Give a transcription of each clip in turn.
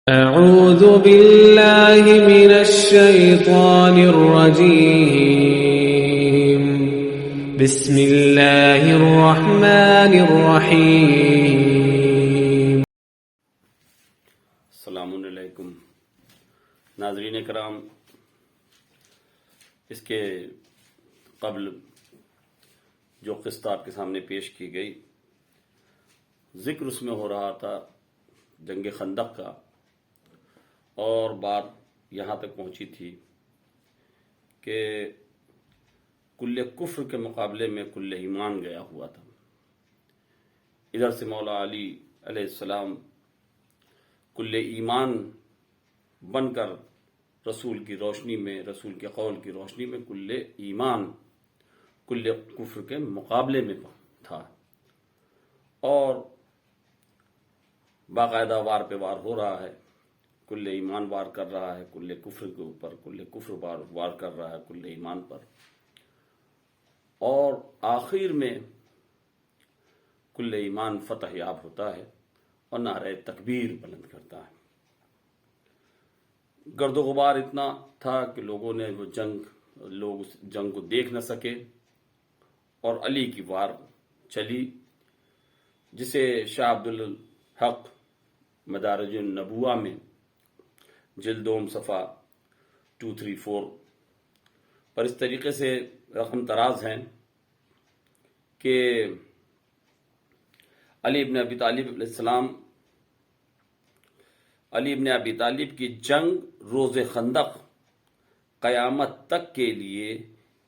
أعوذ بالله من الشيطان الرجيم بسم الله الرحمن الرحيم السلام علیکم ناظرین کرام، اس کے قبل جو قسط آپ کے سامنے پیش کی گئی، ذکر اس میں ہو رہا تھا جنگ خندق کا، اور بات یہاں تک پہنچی تھی کہ کل کفر کے مقابلے میں کل ایمان گیا ہوا تھا۔ ادھر سے مولا علی علیہ السلام کل ایمان بن کر رسول کی روشنی میں، رسول کے قول کی روشنی میں کل ایمان کل کفر کے مقابلے میں تھا، اور باقاعدہ وار پہ وار ہو رہا ہے۔ کل ایمان وار کر رہا ہے کل کفر کے اوپر، کل کفر وار کر رہا ہے کل ایمان پر، اور آخر میں کل ایمان فتح یاب ہوتا ہے اور نعرہ تکبیر بلند کرتا ہے۔ گرد و غبار اتنا تھا کہ لوگ اس جنگ کو دیکھ نہ سکے، اور علی کی وار چلی، جسے شاہ عبدالحق مدارج النبوہ میں جلد دوم صفحہ 234 پر اس طریقے سے رقم تراز ہیں کہ علی ابن ابی طالب علیہ السلام، علی ابن ابی طالب کی جنگ روز خندق قیامت تک کے لیے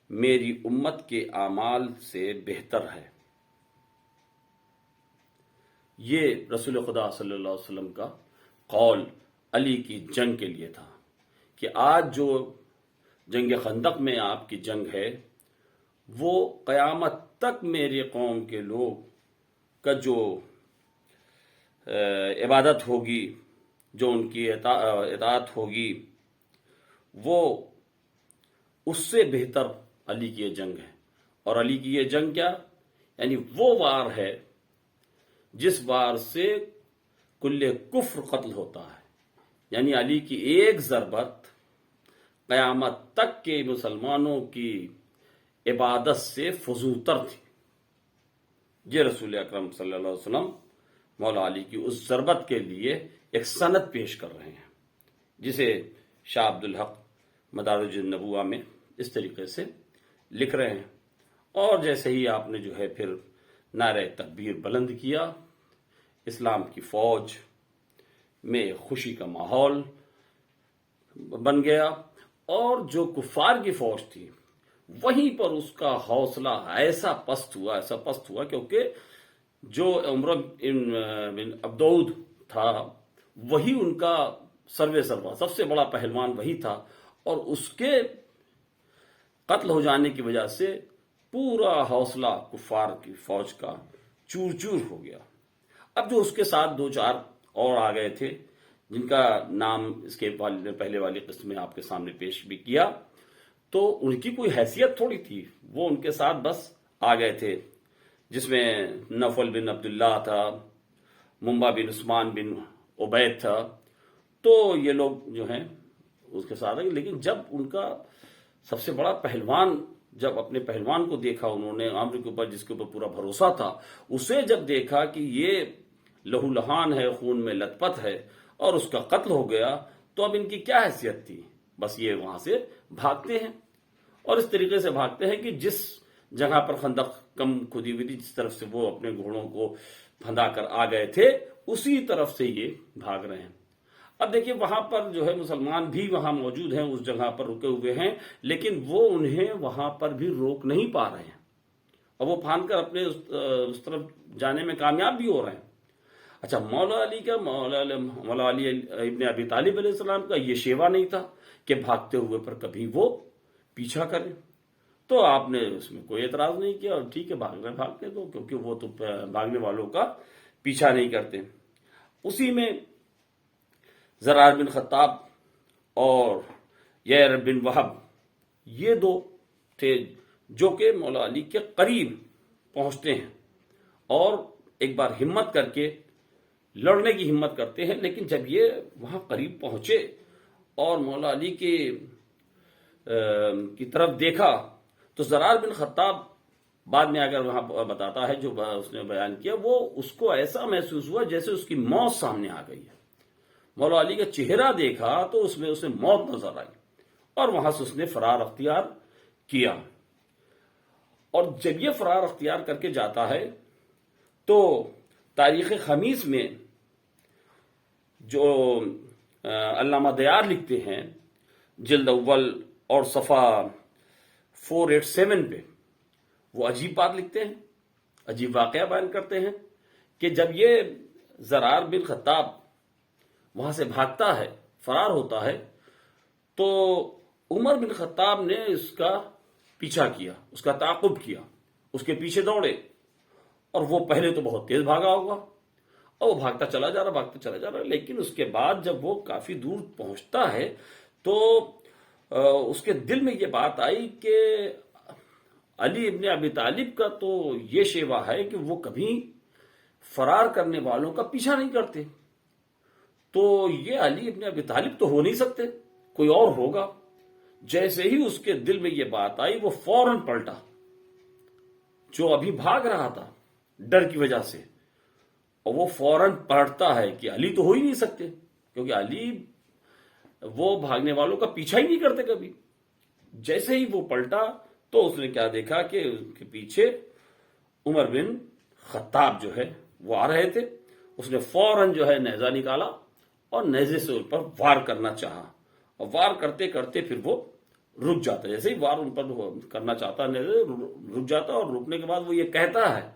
میری امت کے اعمال سے بہتر ہے۔ یہ رسول خدا صلی اللہ علیہ وسلم کا قول علی کی جنگ کے لیے تھا کہ آج جو جنگ خندق میں آپ کی جنگ ہے، وہ قیامت تک میری قوم کے لوگ کا جو عبادت ہوگی، جو ان کی اطاعت ہوگی، وہ اس سے بہتر علی کی یہ جنگ ہے۔ اور علی کی یہ جنگ کیا؟ یعنی وہ وار ہے جس وار سے کل کفر قتل ہوتا ہے، یعنی علی کی ایک ضربت قیامت تک کے مسلمانوں کی عبادت سے فزوتر تھی۔ یہ رسول اکرم صلی اللہ علیہ وسلم مولا علی کی اس ضربت کے لیے ایک سند پیش کر رہے ہیں، جسے شاہ عبدالحق مدارج النبوہ میں اس طریقے سے لکھ رہے ہیں۔ اور جیسے ہی آپ نے جو ہے پھر نعرہ تکبیر بلند کیا، اسلام کی فوج میں خوشی کا ماحول بن گیا، اور جو کفار کی فوج تھی وہیں پر اس کا حوصلہ ایسا پست ہوا کیونکہ جو عمر بن عبدود تھا وہی ان کا سروا سب سے بڑا پہلوان وہی تھا، اور اس کے قتل ہو جانے کی وجہ سے پورا حوصلہ کفار کی فوج کا چور چور ہو گیا۔ اب جو اس کے ساتھ دو چار اور آ گئے تھے، جن کا نام اس کے پہلے والی قسط میں آپ کے سامنے پیش بھی کیا، تو ان کی کوئی حیثیت تھوڑی تھی، وہ ان کے ساتھ بس آ گئے تھے، جس میں نوفل بن عبداللہ تھا، منبع بن عثمان بن عبید تھا، تو یہ لوگ جو ہیں اس کے ساتھ آئے۔ لیکن جب ان کا سب سے بڑا پہلوان، جب اپنے پہلوان کو دیکھا انہوں نے، عامر کے اوپر جس کے اوپر پورا بھروسہ تھا، اسے جب دیکھا کہ یہ لہو لہان ہے، خون میں لت پت ہے، اور اس کا قتل ہو گیا، تو اب ان کی کیا حیثیت تھی؟ بس یہ وہاں سے بھاگتے ہیں، اور اس طریقے سے بھاگتے ہیں کہ جس جگہ پر خندق کم کھدی ہوئی تھی، جس طرف سے وہ اپنے گھوڑوں کو پھندا کر آ گئے تھے، اسی طرف سے یہ بھاگ رہے ہیں۔ اب دیکھیے وہاں پر جو ہے مسلمان بھی وہاں موجود ہیں، اس جگہ پر رکے ہوئے ہیں، لیکن وہ انہیں وہاں پر بھی روک نہیں پا رہے ہیں، اور وہ پھاند کر اپنے اس طرف جانے میں کامیاب بھی ہو رہے ہیں۔ اچھا، مولا علی ابن ابی طالب علیہ السلام کا یہ شیوا نہیں تھا کہ بھاگتے ہوئے پر کبھی وہ پیچھا کریں، تو آپ نے اس میں کوئی اعتراض نہیں کیا، اور ٹھیک ہے بھاگتے تو، کیونکہ وہ تو بھاگنے والوں کا پیچھا نہیں کرتے۔ اسی میں زرار بن خطاب اور یعر بن وہب، یہ دو تھے جو کہ مولا علی کے قریب پہنچتے ہیں، اور ایک بار ہمت کر کے لڑنے کی ہمت کرتے ہیں، لیکن جب یہ وہاں قریب پہنچے اور مولا علی کی طرف دیکھا تو زرار بن خطاب بعد میں اگر وہاں بتاتا ہے جو اس نے بیان کیا، وہ اس کو ایسا محسوس ہوا جیسے اس کی موت سامنے آ گئی ہے۔ مولا علی کا چہرہ دیکھا تو اس میں اسے موت نظر آئی اور وہاں سے اس نے فرار اختیار کیا۔ اور جب یہ فرار اختیار کر کے جاتا ہے تو تاریخ خمیس میں جو علامہ دیار لکھتے ہیں جلد اول اور صفحہ 487 پہ، وہ عجیب بات لکھتے ہیں، عجیب واقعہ بیان کرتے ہیں کہ جب یہ زرار بن خطاب وہاں سے بھاگتا ہے، فرار ہوتا ہے، تو عمر بن خطاب نے اس کا پیچھا کیا، اس کا تعاقب کیا، اس کے پیچھے دوڑے، اور وہ پہلے تو بہت تیز بھاگا ہوگا اور وہ بھاگتا چلا جا رہا، لیکن اس کے بعد جب وہ کافی دور پہنچتا ہے تو اس کے دل میں یہ بات آئی کہ علی ابن ابی طالب کا تو یہ شیوا ہے کہ وہ کبھی فرار کرنے والوں کا پیچھا نہیں کرتے، تو یہ علی ابن ابی طالب تو ہو نہیں سکتے، کوئی اور ہوگا۔ جیسے ہی اس کے دل میں یہ بات آئی وہ فوراً پلٹا، جو ابھی بھاگ رہا تھا ڈر کی وجہ سے، اور وہ فوراً پلٹتا ہے کہ علی تو ہو ہی نہیں سکتے، کیونکہ علی وہ بھاگنے والوں کا پیچھا ہی نہیں کرتے کبھی۔ جیسے ہی وہ پلٹا تو اس نے کیا دیکھا کہ اس کے پیچھے عمر بن خطاب جو ہے وہ آ رہے تھے۔ اس نے فوراً جو ہے نیزہ نکالا اور نیزے سے ان پر وار کرنا چاہا، اور وار کرتے کرتے پھر وہ رک جاتا، جیسے ہی وار ان پر کرنا چاہتا نیزے رک جاتا، اور رکنے کے بعد وہ یہ کہتا ہے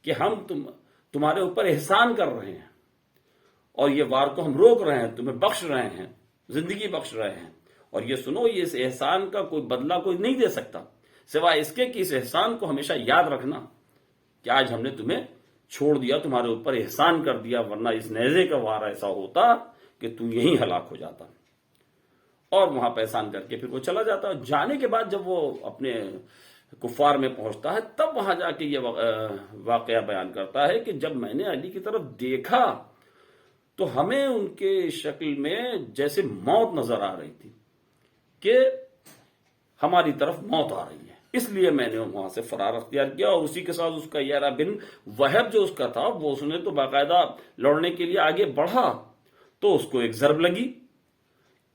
کہ ہم تمہارے اوپر احسان کر رہے ہیں اور یہ وار کو ہم روک رہے ہیں، تمہیں بخش رہے ہیں، زندگی بخش رہے ہیں، اور یہ سنو یہ اس احسان کا کوئی بدلہ کوئی نہیں دے سکتا سوائے اس کے کہ اس احسان کو ہمیشہ یاد رکھنا کہ آج ہم نے تمہیں چھوڑ دیا، تمہارے اوپر احسان کر دیا، ورنہ اس نیزے کا وار ایسا ہوتا کہ تم یہیں ہلاک ہو جاتا۔ اور وہاں پہ احسان کر کے پھر وہ چلا جاتا۔ جانے کے بعد جب وہ اپنے کفار میں پہنچتا ہے تب وہاں جا کے یہ واقعہ بیان کرتا ہے کہ جب میں نے علی کی طرف دیکھا تو ہمیں ان کے شکل میں جیسے موت نظر آ رہی تھی، کہ ہماری طرف موت آ رہی ہے، اس لیے میں نے وہاں سے فرار اختیار کیا۔ اور اسی کے ساتھ اس کا یارہ بن وہب جو اس کا تھا، وہ اس نے تو باقاعدہ لڑنے کے لیے آگے بڑھا تو اس کو ایک ضرب لگی،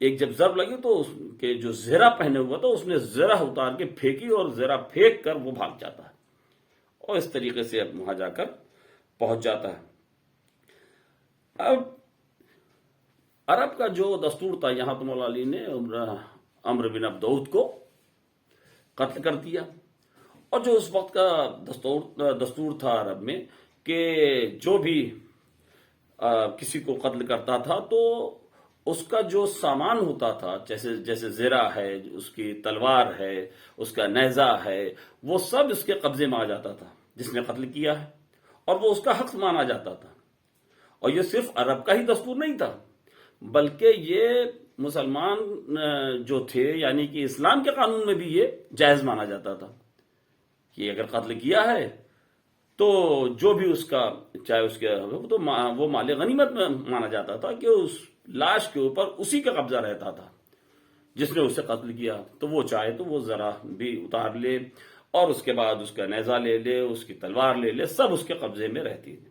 جب ضرب لگی تو اس کے جو زرہ پہنے ہوا تھا اس نے زرہ اتار کے پھینکی، اور زرہ پھینک کر وہ بھاگ جاتا ہے، اور اس طریقے سے اب وہاں جا کر پہنچ جاتا ہے۔ اب عرب کا جو دستور تھا، یہاں تو مولا علی نے عمرو بن عبدود کو قتل کر دیا، اور جو اس وقت کا دستور تھا عرب میں کہ جو بھی کسی کو قتل کرتا تھا تو اس کا جو سامان ہوتا تھا، جیسے زرہ ہے، اس کی تلوار ہے، اس کا نیزہ ہے، وہ سب اس کے قبضے میں آ جاتا تھا جس نے قتل کیا ہے، اور وہ اس کا حق مانا جاتا تھا۔ اور یہ صرف عرب کا ہی دستور نہیں تھا، بلکہ یہ مسلمان جو تھے، یعنی کہ اسلام کے قانون میں بھی یہ جائز مانا جاتا تھا کہ اگر قتل کیا ہے تو جو بھی اس کا، چاہے اس کے تو وہ مال غنیمت میں مانا جاتا تھا، کہ اس لاش کے اوپر اسی کا قبضہ رہتا تھا جس نے اسے قتل کیا، تو وہ چاہے تو وہ ذرا بھی اتار لے، اور اس کے بعد اس کا نیزہ لے لے، اس کی تلوار لے لے، سب اس کے قبضے میں رہتی تھی۔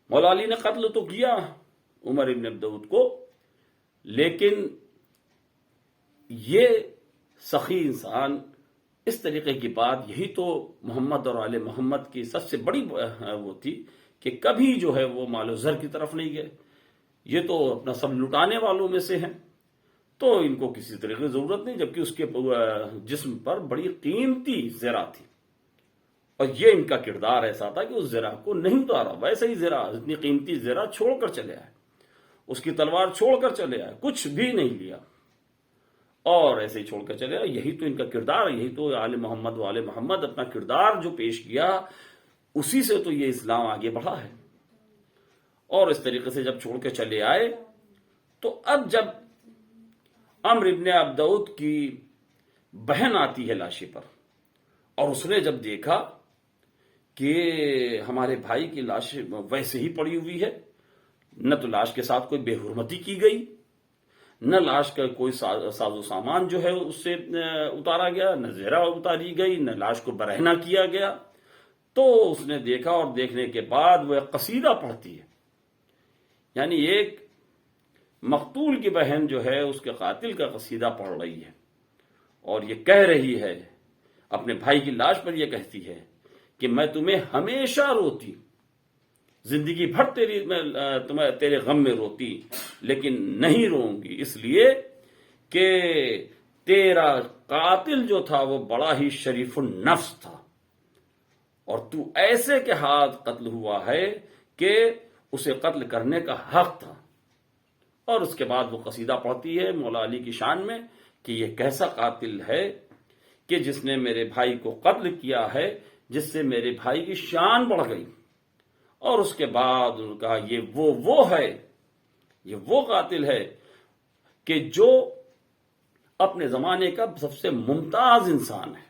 مولا علی نے قتل تو کیا عمر ابن عبدود کو، لیکن یہ سخی انسان، اس طریقے کی بات، یہی تو محمد اور آل محمد کی سب سے بڑی وہ تھی کہ کبھی جو ہے وہ مال و زر کی طرف نہیں گئے۔ یہ تو اپنا سب لٹانے والوں میں سے ہیں، تو ان کو کسی طریقے کی ضرورت نہیں، جبکہ اس کے جسم پر بڑی قیمتی زرہ تھی، اور یہ ان کا کردار ایسا تھا کہ اس زرہ کو نہیں اتارا، ویسے ہی زرہ، اتنی قیمتی زرہ چھوڑ کر چلے آئے، اس کی تلوار چھوڑ کر چلے آئے، کچھ بھی نہیں لیا، اور ایسے ہی چھوڑ کر چلے آئے۔ یہی تو ان کا کردار، یہی تو آل محمد و آل محمد اپنا کردار جو پیش کیا، اسی سے تو یہ اسلام آگے بڑھا ہے۔ اور اس طریقے سے جب چھوڑ کے چلے آئے تو اب جب عمرو ابن عبدود کی بہن آتی ہے لاشی پر، اور اس نے جب دیکھا کہ ہمارے بھائی کی لاش ویسے ہی پڑی ہوئی ہے نہ تو لاش کے ساتھ کوئی بے حرمتی کی گئی، نہ لاش کا کوئی ساز و سامان جو ہے اس سے اتارا گیا، نہ زہرہ اتاری گئی، نہ لاش کو برہنہ کیا گیا۔ تو اس نے دیکھا اور دیکھنے کے بعد وہ ایک قصیدہ پڑھتی ہے، یعنی ایک مقتول کی بہن جو ہے اس کے قاتل کا قصیدہ پڑھ رہی ہے اور یہ کہہ رہی ہے اپنے بھائی کی لاش پر، یہ کہتی ہے کہ میں تمہیں ہمیشہ روتی، زندگی بھر تیرے غم میں روتی، لیکن نہیں روں گی اس لیے کہ تیرا قاتل جو تھا وہ بڑا ہی شریف النفس تھا اور تو ایسے کے ہاتھ قتل ہوا ہے کہ اسے قتل کرنے کا حق تھا۔ اور اس کے بعد وہ قصیدہ پڑھتی ہے مولا علی کی شان میں کہ یہ کیسا قاتل ہے کہ جس نے میرے بھائی کو قتل کیا ہے، جس سے میرے بھائی کی شان بڑھ گئی۔ اور اس کے بعد انہوں نے کہا یہ وہ ہے، یہ وہ قاتل ہے کہ جو اپنے زمانے کا سب سے ممتاز انسان ہے۔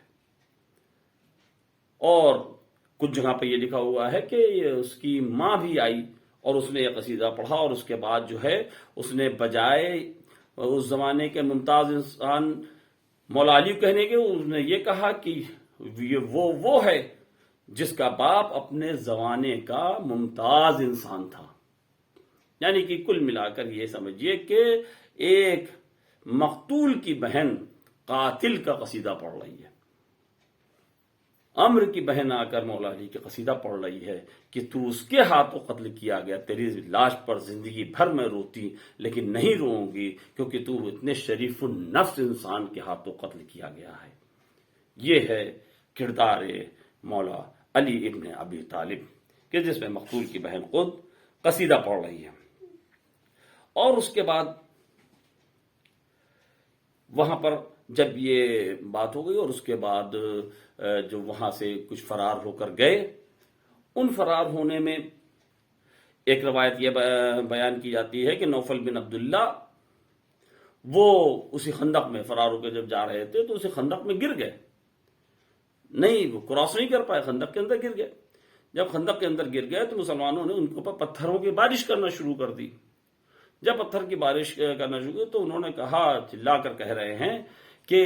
اور کچھ جگہ پہ یہ لکھا ہوا ہے کہ اس کی ماں بھی آئی اور اس نے یہ قصیدہ پڑھا، اور اس کے بعد جو ہے اس نے بجائے اس زمانے کے ممتاز انسان مولا علی کہنے کے، اس نے یہ کہا کہ یہ وہ ہے جس کا باپ اپنے زمانے کا ممتاز انسان تھا۔ یعنی کہ کل ملا کر یہ سمجھیے کہ ایک مقتول کی بہن قاتل کا قصیدہ پڑھ رہی ہے، عمر کی بہن آ کر مولا علی کی قصیدہ پڑھ رہی ہے کہ تو اس کے ہاتھوں قتل کیا گیا، تیری لاش پر زندگی بھر میں روتی لیکن نہیں روؤں گی کیونکہ تو اتنے شریف النفس انسان کے ہاتھوں قتل کیا گیا ہے۔ یہ ہے کردار مولا علی ابن ابی طالب کہ جس میں مقتول کی بہن خود قصیدہ پڑھ رہی ہے۔ اور اس کے بعد وہاں پر جب یہ بات ہو گئی اور اس کے بعد جو وہاں سے کچھ فرار ہو کر گئے، ان فرار ہونے میں ایک روایت یہ بیان کی جاتی ہے کہ نوفل بن عبداللہ وہ اسی خندق میں فرار ہو کے جب جا رہے تھے تو اسی خندق میں گر گئے، نہیں وہ کراس نہیں کر پائے، خندق کے اندر گر گئے۔ جب خندق کے اندر گر گئے تو مسلمانوں نے ان کے اوپر پتھروں کی بارش کرنا شروع کر دی۔ جب پتھر کی بارش کرنا شروع کی تو انہوں نے کہا، چلا کر کہہ رہے ہیں کہ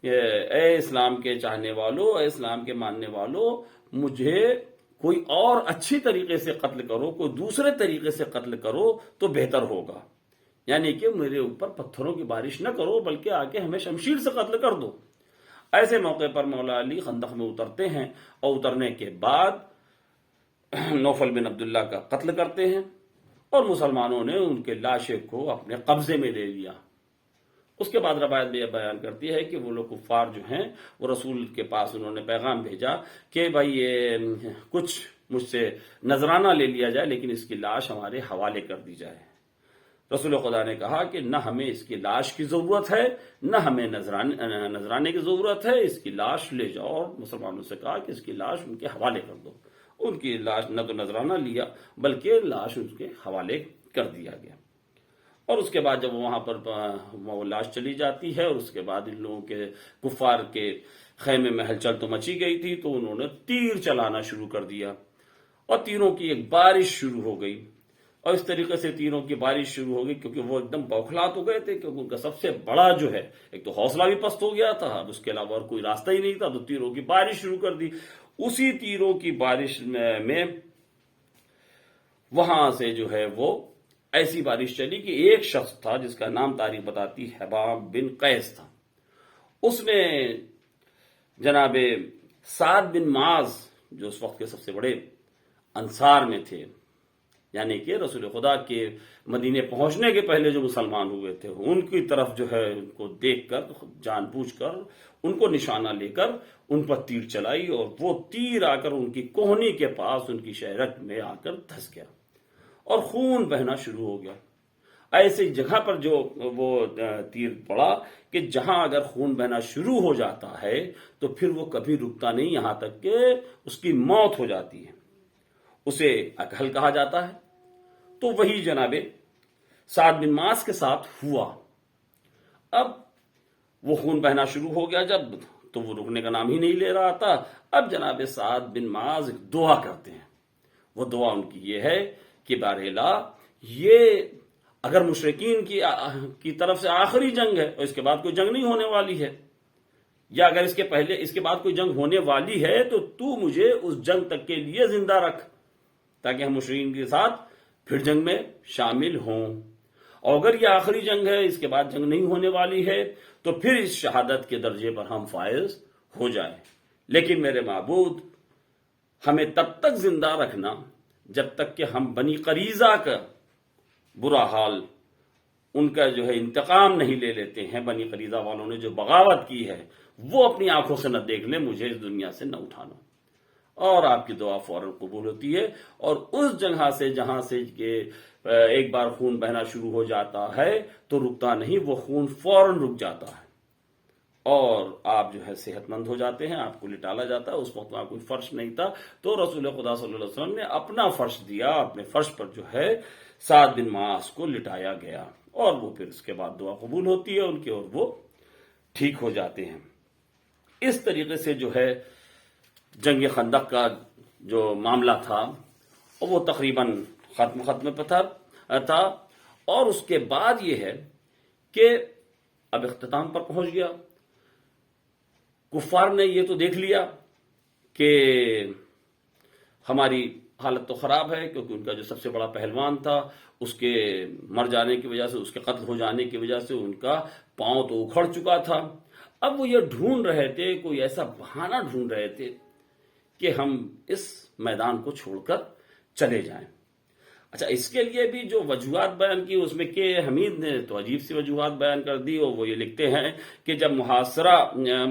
اے اسلام کے چاہنے والوں، اے اسلام کے ماننے والوں، مجھے کوئی اور اچھی طریقے سے قتل کرو، کوئی دوسرے طریقے سے قتل کرو تو بہتر ہوگا، یعنی کہ میرے اوپر پتھروں کی بارش نہ کرو بلکہ آ کے ہمیں شمشیر سے قتل کر دو۔ ایسے موقع پر مولا علی خندق میں اترتے ہیں اور اترنے کے بعد نوفل بن عبداللہ کا قتل کرتے ہیں اور مسلمانوں نے ان کے لاشیں کو اپنے قبضے میں لے لیا۔ اس کے بعد روایت یہ بیان کرتی ہے کہ وہ لوگ کفار جو ہیں وہ رسول کے پاس انہوں نے پیغام بھیجا کہ بھائی یہ کچھ مجھ سے نذرانہ لے لیا جائے لیکن اس کی لاش ہمارے حوالے کر دی جائے۔ رسول خدا نے کہا کہ نہ ہمیں اس کی لاش کی ضرورت ہے، نہ ہمیں نذرانے کی ضرورت ہے، اس کی لاش لے جاؤ۔ اور مسلمانوں سے کہا کہ اس کی لاش ان کے حوالے کر دو۔ ان کی لاش نہ تو نذرانہ لیا بلکہ لاش ان کے حوالے کر دیا گیا۔ اور اس کے بعد جب وہاں پر وہ لاش چلی جاتی ہے اور اس کے بعد ان لوگوں کے کفار کے خیمے میں ہلچل تو مچی گئی تھی تو انہوں نے تیر چلانا شروع کر دیا اور تیروں کی ایک بارش شروع ہو گئی۔ اور اس طریقے سے تیروں کی بارش شروع ہو گئی کیونکہ وہ ایک دم بوکھلات ہو گئے تھے، کیونکہ ان کا سب سے بڑا جو ہے ایک تو حوصلہ بھی پست ہو گیا تھا، اب اس کے علاوہ اور کوئی راستہ ہی نہیں تھا، تو تیروں کی بارش شروع کر دی۔ اسی تیروں کی بارش میں وہاں سے جو ہے وہ ایسی بارش چلی کہ ایک شخص تھا جس کا نام تاریخ بتاتی حباب بن قیس تھا، اس نے جناب سعد بن معاذ جو اس وقت کے سب سے بڑے انصار میں تھے، یعنی کہ رسول خدا کے مدینے پہنچنے کے پہلے جو مسلمان ہوئے تھے، ان کی طرف جو ہے ان کو دیکھ کر جان بوجھ کر ان کو نشانہ لے کر ان پر تیر چلائی اور وہ تیر آ کر ان کی کوہنی کے پاس ان کی شہرت میں آ کر دھس گیا اور خون بہنا شروع ہو گیا۔ ایسی جگہ پر جو وہ تیر پڑا کہ جہاں اگر خون بہنا شروع ہو جاتا ہے تو پھر وہ کبھی رکتا نہیں یہاں تک کہ اس کی موت ہو جاتی ہے، اسے اکحل کہا جاتا ہے۔ تو وہی جناب سعد بن معاذ کے ساتھ ہوا۔ اب وہ خون بہنا شروع ہو گیا جب تو وہ رکنے کا نام ہی نہیں لے رہا تھا۔ اب جناب سعد بن معاذ دعا کرتے ہیں، وہ دعا ان کی یہ ہے کہ بارحلا یہ اگر مشرکین کی طرف سے آخری جنگ ہے اور اس کے بعد کوئی جنگ نہیں ہونے والی ہے، یا اگر اس کے بعد کوئی جنگ ہونے والی ہے تو مجھے اس جنگ تک کے لیے زندہ رکھ تاکہ ہم مشرکین کے ساتھ پھر جنگ میں شامل ہوں، اور اگر یہ آخری جنگ ہے، اس کے بعد جنگ نہیں ہونے والی ہے، تو پھر اس شہادت کے درجے پر ہم فائز ہو جائیں۔ لیکن میرے معبود، ہمیں تب تک زندہ رکھنا جب تک کہ ہم بنی قریظہ کا برا حال، ان کا جو ہے انتقام نہیں لے لیتے ہیں۔ بنی قریظہ والوں نے جو بغاوت کی ہے وہ اپنی آنکھوں سے نہ دیکھ لیں، مجھے اس دنیا سے نہ اٹھانا، اور آپ کی دعا فوراً قبول ہوتی ہے، اور اس جگہ سے جہاں سے کہ ایک بار خون بہنا شروع ہو جاتا ہے تو رکتا نہیں، وہ خون فوراً رک جاتا ہے، اور آپ جو ہے صحت مند ہو جاتے ہیں۔ آپ کو لٹالا جاتا ہے، اس وقت وہاں کوئی فرش نہیں تھا، تو رسول خدا صلی اللہ علیہ وسلم نے اپنا فرش دیا، اپنے فرش پر جو ہے سعد بن معاذ کو لٹایا گیا، اور وہ پھر اس کے بعد دعا قبول ہوتی ہے ان کی، اور وہ ٹھیک ہو جاتے ہیں۔ اس طریقے سے جو ہے جنگ خندق کا جو معاملہ تھا وہ تقریباً ختم پہ تھا، اور اس کے بعد یہ ہے کہ اب اختتام پر پہنچ گیا۔ کفار نے یہ تو دیکھ لیا کہ ہماری حالت تو خراب ہے، کیونکہ ان کا جو سب سے بڑا پہلوان تھا اس کے مر جانے کی وجہ سے، اس کے قتل ہو جانے کی وجہ سے ان کا پاؤں تو اکھڑ چکا تھا۔ اب وہ یہ ڈھونڈ رہے تھے، کوئی ایسا بہانہ ڈھونڈ رہے تھے کہ ہم اس میدان کو چھوڑ کر چلے جائیں۔ اچھا، اس کے لیے بھی جو وجوہات بیان کی، اس میں کہ حمید نے تو عجیب سی وجوہات بیان کر دی، اور وہ یہ لکھتے ہیں کہ جب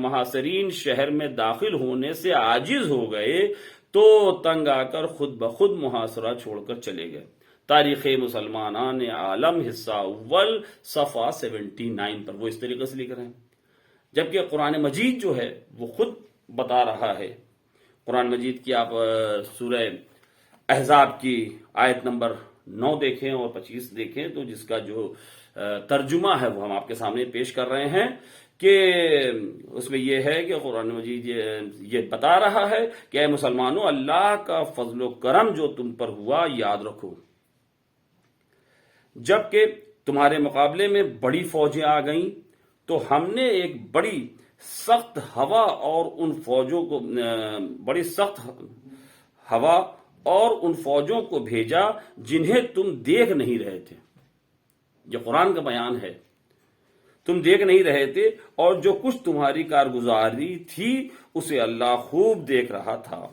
محاصرین شہر میں داخل ہونے سے عاجز ہو گئے تو تنگ آ کر خود بخود محاصرہ چھوڑ کر چلے گئے۔ تاریخ مسلمانان عالم حصہ اول صفحہ 79 پر وہ اس طریقے سے لکھ رہے ہیں، جبکہ قرآن مجید جو ہے وہ خود بتا رہا ہے۔ قرآن مجید کی آپ سورہ احزاب کی آیت نمبر 9 دیکھیں اور 25 دیکھیں، تو جس کا جو ترجمہ ہے وہ ہم آپ کے سامنے پیش کر رہے ہیں، کہ اس میں یہ ہے کہ قرآن مجید یہ بتا رہا ہے کہ اے مسلمانوں، اللہ کا فضل و کرم جو تم پر ہوا یاد رکھو، جبکہ تمہارے مقابلے میں بڑی فوجیں آ گئیں تو ہم نے ایک بڑی سخت ہوا اور ان فوجوں کو بھیجا جنہیں تم دیکھ نہیں رہے تھے۔ یہ قرآن کا بیان ہے، تم دیکھ نہیں رہے تھے، اور جو کچھ تمہاری کارگزاری تھی اسے اللہ خوب دیکھ رہا تھا،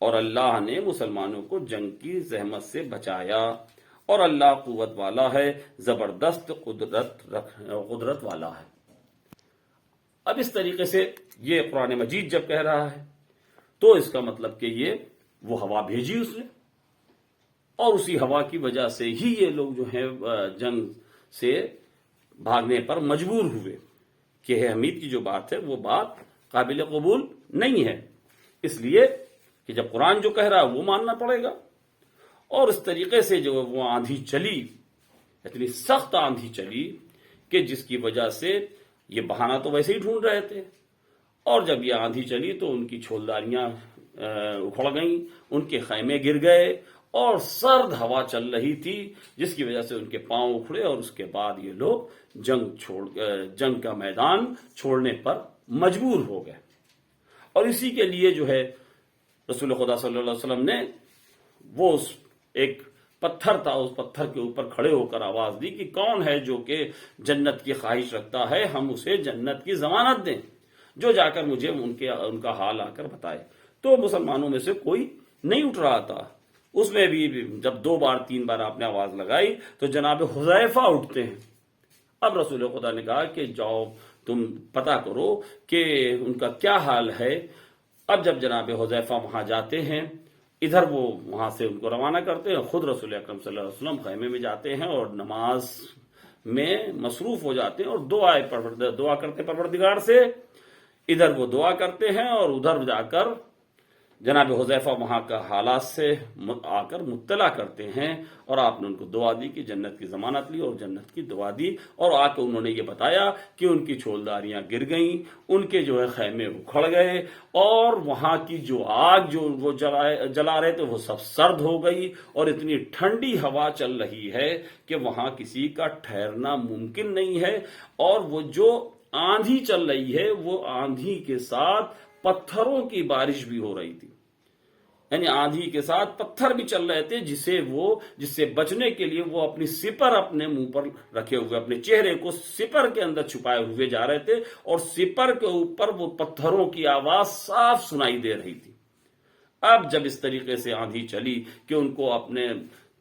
اور اللہ نے مسلمانوں کو جنگ کی زحمت سے بچایا، اور اللہ قوت والا ہے، زبردست قدرت والا ہے۔ اب اس طریقے سے یہ قرآن مجید جب کہہ رہا ہے تو اس کا مطلب کہ یہ وہ ہوا بھیجی اس نے، اور اسی ہوا کی وجہ سے ہی یہ لوگ جو ہیں جنگ سے بھاگنے پر مجبور ہوئے۔ کہ حمید کی جو بات ہے وہ بات قابل قبول نہیں ہے، اس لیے کہ جب قرآن جو کہہ رہا ہے وہ ماننا پڑے گا۔ اور اس طریقے سے جو وہ آندھی چلی، اتنی سخت آندھی چلی کہ جس کی وجہ سے یہ بہانہ تو ویسے ہی ڈھونڈ رہے تھے، اور جب یہ آندھی چلی تو ان کی چھولداریاں اکھڑ گئیں، ان کے خیمے گر گئے، اور سرد ہوا چل رہی تھی جس کی وجہ سے ان کے پاؤں اکھڑے، اور اس کے بعد یہ لوگ جنگ کا میدان چھوڑنے پر مجبور ہو گئے۔ اور اسی کے لیے جو ہے رسول خدا صلی اللہ علیہ وسلم نے وہ ایک پتھر تھا، اس پتھر کے اوپر کھڑے ہو کر آواز دی کہ کون ہے جو کہ جنت کی خواہش رکھتا ہے، ہم اسے جنت کی ضمانت دیں، جو جا کر مجھے ان کا حال آ کر بتائے۔ تو مسلمانوں میں سے کوئی نہیں اٹھ رہا تھا۔ اس میں بھی جب 2 بار 3 بار آپ نے آواز لگائی تو جناب حذیفہ اٹھتے ہیں۔ اب رسول خدا نے کہا کہ جاؤ تم پتہ کرو کہ ان کا کیا حال ہے۔ اب جب جناب حذیفہ وہاں جاتے ہیں، ادھر وہ وہاں سے ان کو روانہ کرتے ہیں، خود رسول اکرم صلی اللہ علیہ وسلم خیمے میں جاتے ہیں اور نماز میں مصروف ہو جاتے ہیں، اور دعا کرتے پروردگار سے۔ ادھر وہ دعا کرتے ہیں اور ادھر جا کر جناب حذیفہ وہاں کا حالات سے آ کر مطلع کرتے ہیں اور آپ نے ان کو دعا دی کہ جنت کی ضمانت لی اور جنت کی دعا دی، اور آ کے انہوں نے یہ بتایا کہ ان کی چھولداریاں گر گئیں، ان کے جو ہے خیمے اکھڑ گئے، اور وہاں کی جو آگ جو وہ جلا رہے تھے وہ سب سرد ہو گئی، اور اتنی ٹھنڈی ہوا چل رہی ہے کہ وہاں کسی کا ٹھہرنا ممکن نہیں ہے، اور وہ جو آندھی چل رہی ہے وہ آندھی کے ساتھ پتھروں کی بارش بھی ہو رہی تھی، یعنی آندھی کے ساتھ پتھر بھی چل رہے تھے، جس سے بچنے کے لیے وہ اپنی سپر اپنے منہ پر رکھے ہوئے، اپنے چہرے کو سپر کے اندر چھپائے ہوئے جا رہے تھے، اور سپر کے اوپر وہ پتھروں کی آواز صاف سنائی دے رہی تھی۔ اب جب اس طریقے سے آندھی چلی کہ ان کو اپنے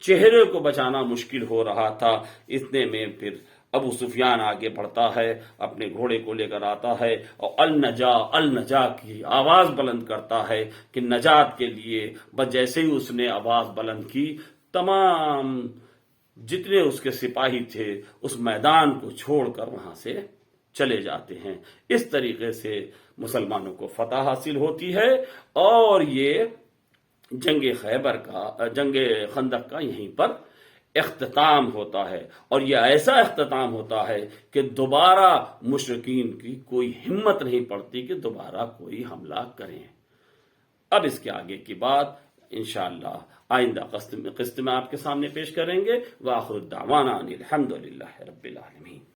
چہرے کو بچانا مشکل ہو رہا تھا، اتنے میں پھر ابو سفیان آگے بڑھتا ہے، اپنے گھوڑے کو لے کر آتا ہے اور النجا النجا کی آواز بلند کرتا ہے کہ نجات کے لیے، بس جیسے ہی اس نے آواز بلند کی، تمام جتنے اس کے سپاہی تھے اس میدان کو چھوڑ کر وہاں سے چلے جاتے ہیں۔ اس طریقے سے مسلمانوں کو فتح حاصل ہوتی ہے، اور یہ جنگ خندق کا یہیں پر اختتام ہوتا ہے، اور یہ ایسا اختتام ہوتا ہے کہ دوبارہ مشرکین کی کوئی ہمت نہیں پڑتی کہ دوبارہ کوئی حملہ کریں۔ اب اس کے آگے کی بات انشاءاللہ آئندہ قسط میں آپ کے سامنے پیش کریں گے۔ وآخر الدعوانا ان الحمد للہ رب العالمین۔